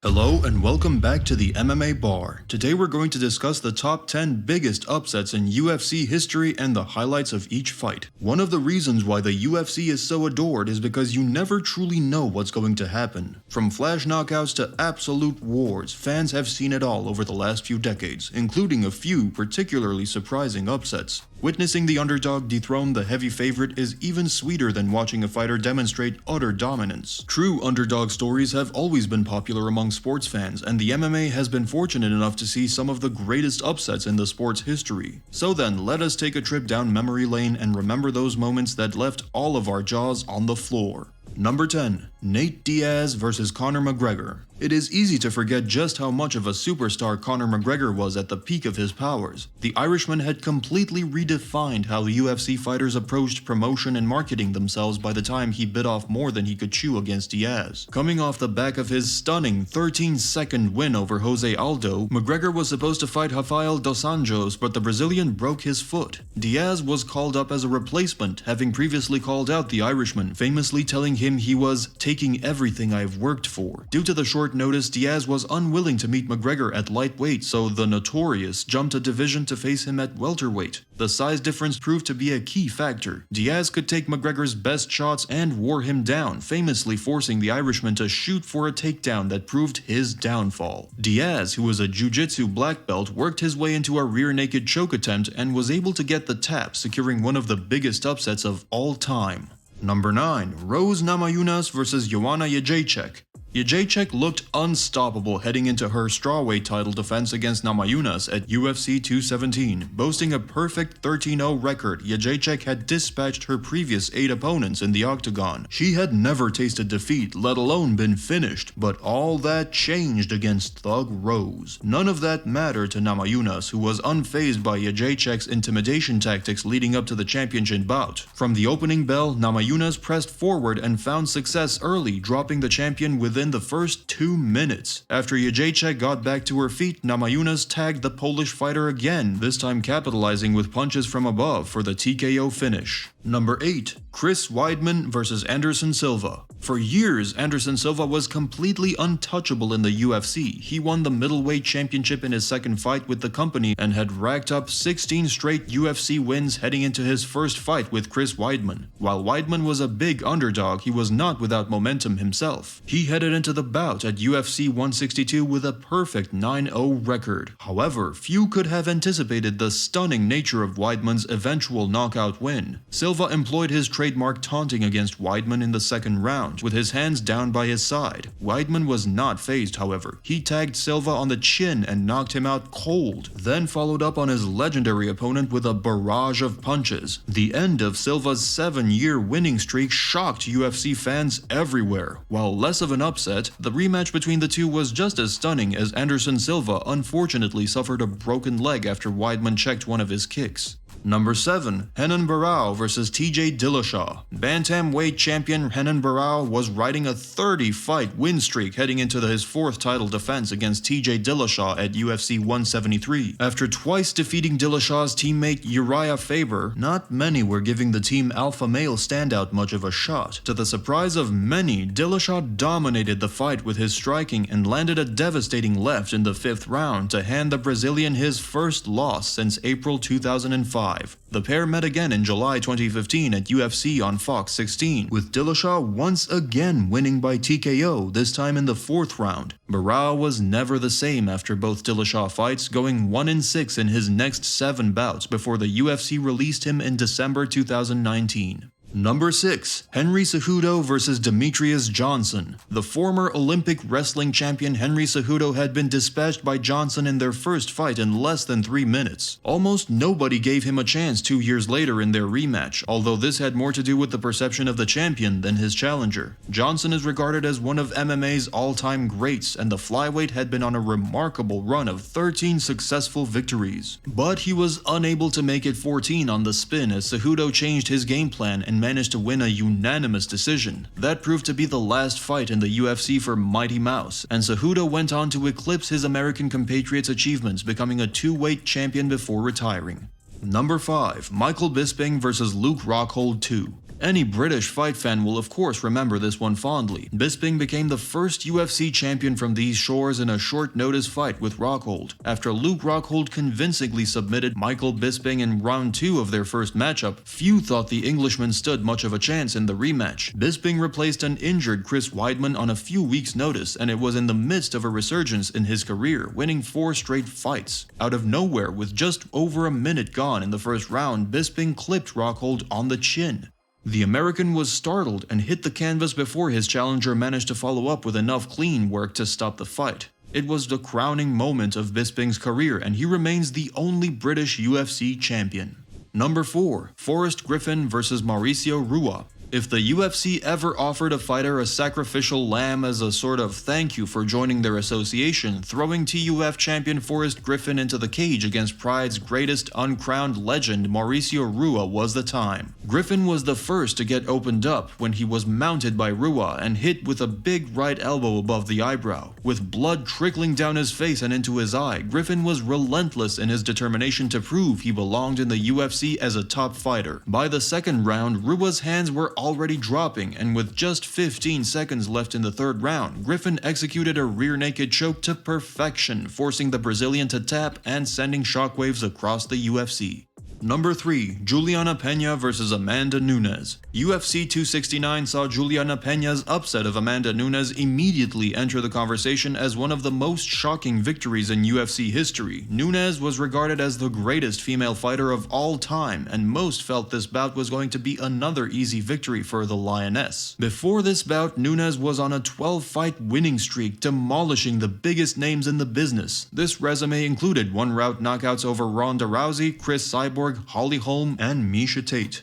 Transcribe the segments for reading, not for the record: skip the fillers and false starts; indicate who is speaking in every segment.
Speaker 1: Hello and welcome back to the MMA Bar. Today we're going to discuss the top 10 biggest upsets in UFC history and the highlights of each fight. One of the reasons why the UFC is so adored is because you never truly know what's going to happen. From flash knockouts to absolute wars, fans have seen it all over the last few decades, including a few particularly surprising upsets. Witnessing the underdog dethrone the heavy favorite is even sweeter than watching a fighter demonstrate utter dominance. True underdog stories have always been popular among sports fans, and the MMA has been fortunate enough to see some of the greatest upsets in the sport's history. So then, let us take a trip down memory lane and remember those moments that left all of our jaws on the floor. Number 10. Nate Diaz vs. Conor McGregor. It is easy to forget just how much of a superstar Conor McGregor was at the peak of his powers. The Irishman had completely redefined how UFC fighters approached promotion and marketing themselves by the time he bit off more than he could chew against Diaz. Coming off the back of his stunning 13-second win over Jose Aldo, McGregor was supposed to fight Rafael dos Anjos, but the Brazilian broke his foot. Diaz was called up as a replacement, having previously called out the Irishman, famously telling him he was taking everything I've worked for. Due to the short notice, Diaz was unwilling to meet McGregor at lightweight, so the Notorious jumped a division to face him at welterweight. The size difference proved to be a key factor. Diaz could take McGregor's best shots and wore him down, famously forcing the Irishman to shoot for a takedown that proved his downfall. Diaz, who was a jiu-jitsu black belt, worked his way into a rear naked choke attempt and was able to get the tap, securing one of the biggest upsets of all time. Number 9. Rose Namajunas vs. Joanna Jędrzejczyk. Jędrzejczyk looked unstoppable heading into her strawweight title defense against Namajunas at UFC 217. Boasting a perfect 13-0 record, Jędrzejczyk had dispatched her previous 8 opponents in the octagon. She had never tasted defeat, let alone been finished, but all that changed against Thug Rose. None of that mattered to Namajunas, who was unfazed by Jędrzejczyk's intimidation tactics leading up to the championship bout. From the opening bell, Namajunas pressed forward and found success early, dropping the champion within the first 2 minutes. After Jędrzejczyk got back to her feet, Namajunas tagged the Polish fighter again, this time capitalizing with punches from above for the TKO finish. Number 8. Chris Weidman vs. Anderson Silva. For years, Anderson Silva was completely untouchable in the UFC. He won the middleweight championship in his second fight with the company and had racked up 16 straight UFC wins heading into his first fight with Chris Weidman. While Weidman was a big underdog, he was not without momentum himself. He headed into the bout at UFC 162 with a perfect 9-0 record. However, few could have anticipated the stunning nature of Weidman's eventual knockout win. Silva employed his trademark taunting against Weidman in the second round, with his hands down by his side. Weidman was not fazed, however. He tagged Silva on the chin and knocked him out cold, then followed up on his legendary opponent with a barrage of punches. The end of Silva's 7-year winning streak shocked UFC fans everywhere. While less of an upset, the rematch between the two was just as stunning, as Anderson Silva unfortunately suffered a broken leg after Weidman checked one of his kicks. Number 7. Renan Barão vs. TJ Dillashaw. Bantamweight champion Renan Barão was riding a 30-fight win streak heading into his 4th title defense against TJ Dillashaw at UFC 173. After twice defeating Dillashaw's teammate Uriah Faber, not many were giving the Team Alpha Male standout much of a shot. To the surprise of many, Dillashaw dominated the fight with his striking and landed a devastating left in the 5th round to hand the Brazilian his first loss since April 2005. The pair met again in July 2015 at UFC on Fox 16, with Dillashaw once again winning by TKO, this time in the 4th round. Barão was never the same after both Dillashaw fights, going 1-6 in his next 7 bouts before the UFC released him in December 2019. Number 6. Henry Cejudo vs. Demetrious Johnson. The former Olympic wrestling champion Henry Cejudo had been dispatched by Johnson in their first fight in less than 3 minutes. Almost nobody gave him a chance 2 years later in their rematch, although this had more to do with the perception of the champion than his challenger. Johnson is regarded as one of MMA's all-time greats, and the flyweight had been on a remarkable run of 13 successful victories. But he was unable to make it 14 on the spin as Cejudo changed his game plan and managed to win a unanimous decision. That proved to be the last fight in the UFC for Mighty Mouse, and Cejudo went on to eclipse his American compatriot's achievements, becoming a 2-weight champion before retiring. Number 5. Michael Bisping vs. Luke Rockhold II. Any British fight fan will of course remember this one fondly. Bisping became the first UFC champion from these shores in a short notice fight with Rockhold. After Luke Rockhold convincingly submitted Michael Bisping in round 2 of their first matchup, few thought the Englishman stood much of a chance in the rematch. Bisping replaced an injured Chris Weidman on a few weeks' notice, and it was in the midst of a resurgence in his career, winning 4 straight fights. Out of nowhere, with just over a minute gone in the first round, Bisping clipped Rockhold on the chin. The American was startled and hit the canvas before his challenger managed to follow up with enough clean work to stop the fight. It was the crowning moment of Bisping's career, and he remains the only British UFC champion. Number 4. Forrest Griffin vs Mauricio Rua. If the UFC ever offered a fighter a sacrificial lamb as a sort of thank you for joining their association, throwing TUF champion Forrest Griffin into the cage against Pride's greatest uncrowned legend Mauricio Rua was the time. Griffin was the first to get opened up when he was mounted by Rua and hit with a big right elbow above the eyebrow. With blood trickling down his face and into his eye, Griffin was relentless in his determination to prove he belonged in the UFC as a top fighter. By the second round, Rua's hands were already dropping, and with just 15 seconds left in the third round, Griffin executed a rear naked choke to perfection, forcing the Brazilian to tap and sending shockwaves across the UFC. Number 3. Juliana Pena vs Amanda Nunes. UFC 269 saw Juliana Pena's upset of Amanda Nunes immediately enter the conversation as one of the most shocking victories in UFC history. Nunes was regarded as the greatest female fighter of all time, and most felt this bout was going to be another easy victory for the Lioness. Before this bout, Nunes was on a 12-fight winning streak, demolishing the biggest names in the business. This resume included one-round knockouts over Ronda Rousey, Chris Cyborg, Holly Holm, and Miesha Tate.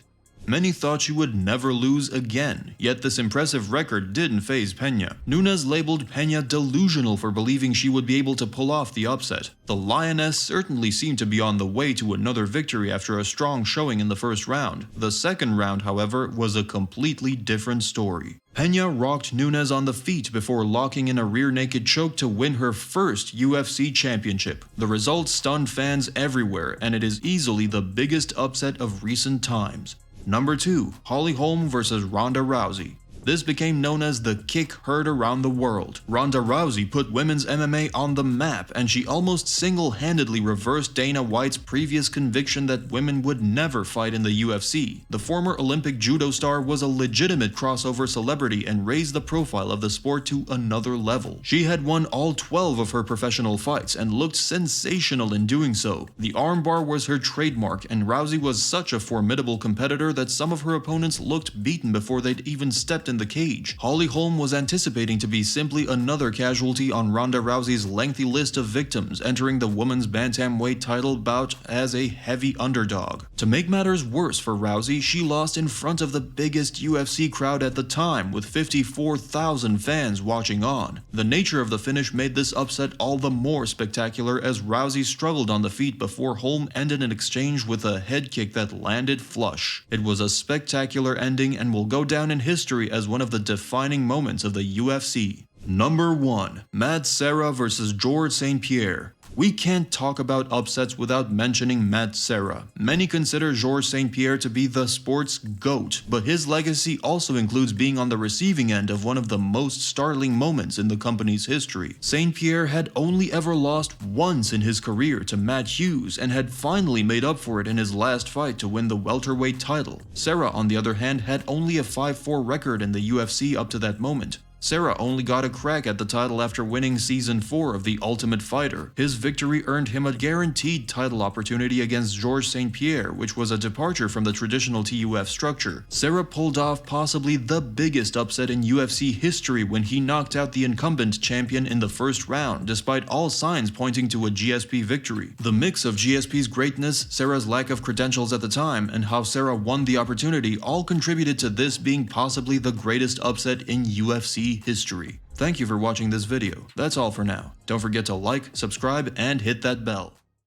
Speaker 1: Many thought she would never lose again, yet this impressive record didn't faze Pena. Nunes labeled Pena delusional for believing she would be able to pull off the upset. The Lioness certainly seemed to be on the way to another victory after a strong showing in the first round. The second round, however, was a completely different story. Pena rocked Nunes on the feet before locking in a rear naked choke to win her first UFC championship. The result stunned fans everywhere, and it is easily the biggest upset of recent times. Number 2. Holly Holm vs Ronda Rousey. This became known as the kick heard around the world. Ronda Rousey put women's MMA on the map, and she almost single-handedly reversed Dana White's previous conviction that women would never fight in the UFC. The former Olympic judo star was a legitimate crossover celebrity and raised the profile of the sport to another level. She had won all 12 of her professional fights and looked sensational in doing so. The armbar was her trademark, and Rousey was such a formidable competitor that some of her opponents looked beaten before they'd even stepped in the cage. Holly Holm was anticipating to be simply another casualty on Ronda Rousey's lengthy list of victims, entering the women's bantamweight title bout as a heavy underdog. To make matters worse for Rousey, she lost in front of the biggest UFC crowd at the time, with 54,000 fans watching on. The nature of the finish made this upset all the more spectacular as Rousey struggled on the feet before Holm ended an exchange with a head kick that landed flush. It was a spectacular ending and will go down in history as one of the defining moments of the UFC. Number 1. Matt Serra vs Georges St-Pierre. We can't talk about upsets without mentioning Matt Serra. Many consider Georges St-Pierre to be the sport's GOAT, but his legacy also includes being on the receiving end of one of the most startling moments in the company's history. St-Pierre had only ever lost once in his career to Matt Hughes and had finally made up for it in his last fight to win the welterweight title. Serra, on the other hand, had only a 5-4 record in the UFC up to that moment. Serra only got a crack at the title after winning Season 4 of The Ultimate Fighter. His victory earned him a guaranteed title opportunity against Georges St-Pierre, which was a departure from the traditional TUF structure. Serra pulled off possibly the biggest upset in UFC history when he knocked out the incumbent champion in the first round, despite all signs pointing to a GSP victory. The mix of GSP's greatness, Serra's lack of credentials at the time, and how Serra won the opportunity all contributed to this being possibly the greatest upset in UFC history. Thank you for watching this video. That's all for now. Don't forget to like, subscribe, and hit that bell.